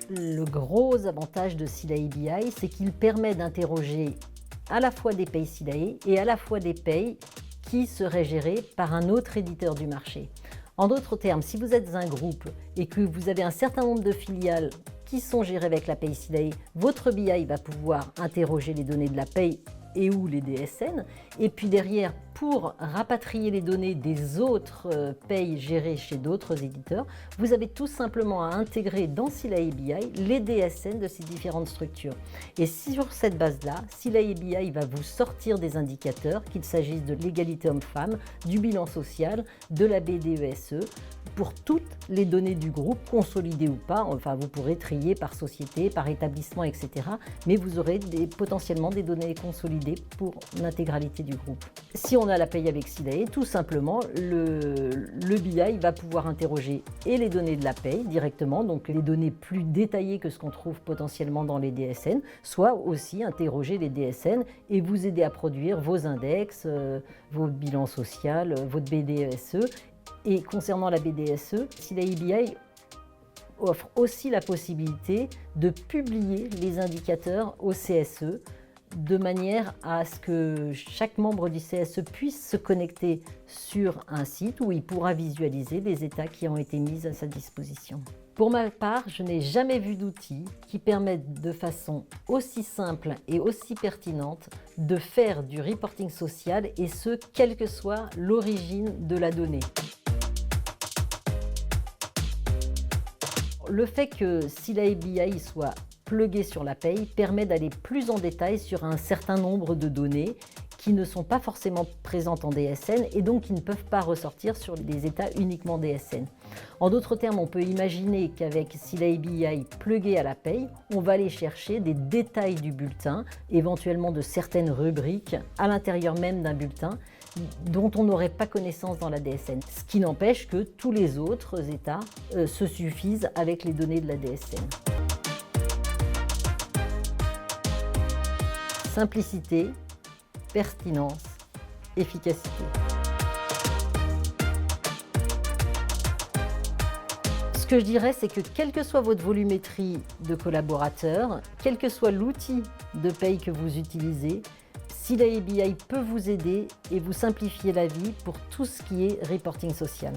Le gros avantage de Silae BI, c'est qu'il permet d'interroger à la fois des payes Silae et à la fois des payes qui seraient gérées par un autre éditeur du marché. En d'autres termes, si vous êtes un groupe et que vous avez un certain nombre de filiales qui sont gérées avec la paye Silae, votre BI va pouvoir interroger les données de la paye et ou les DSN, et puis derrière, pour rapatrier les données des autres payes gérées chez d'autres éditeurs, vous avez tout simplement à intégrer dans Silae BI les DSN de ces différentes structures. Et sur cette base-là, Silae BI va vous sortir des indicateurs, qu'il s'agisse de l'égalité homme-femme, du bilan social, de la BDESE, pour toutes les données du groupe, consolidées ou pas. Enfin, vous pourrez trier par société, par établissement, etc. Mais vous aurez potentiellement des données consolidées pour l'intégralité du groupe. Si on a la paye avec Silae, tout simplement, le BI va pouvoir interroger et les données de la paye directement, donc les données plus détaillées que ce qu'on trouve potentiellement dans les DSN, soit aussi interroger les DSN et vous aider à produire vos index, vos bilans sociaux, votre BDESE. Et concernant la BDSE, Silae BI offre aussi la possibilité de publier les indicateurs au CSE de manière à ce que chaque membre du CSE puisse se connecter sur un site où il pourra visualiser les états qui ont été mis à sa disposition. Pour ma part, je n'ai jamais vu d'outil qui permette de façon aussi simple et aussi pertinente de faire du reporting social, et ce, quelle que soit l'origine de la donnée. Le fait que Silae BI soit plugué sur la paye permet d'aller plus en détail sur un certain nombre de données qui ne sont pas forcément présentes en DSN et donc qui ne peuvent pas ressortir sur des états uniquement DSN. En d'autres termes, on peut imaginer qu'avec Silae BI plugué à la paye, on va aller chercher des détails du bulletin, éventuellement de certaines rubriques à l'intérieur même d'un bulletin, dont on n'aurait pas connaissance dans la DSN. Ce qui n'empêche que tous les autres états se suffisent avec les données de la DSN. Simplicité, pertinence, efficacité. Ce que je dirais, c'est que quelle que soit votre volumétrie de collaborateurs, quel que soit l'outil de paye que vous utilisez, Silae BI peut vous aider et vous simplifier la vie pour tout ce qui est reporting social.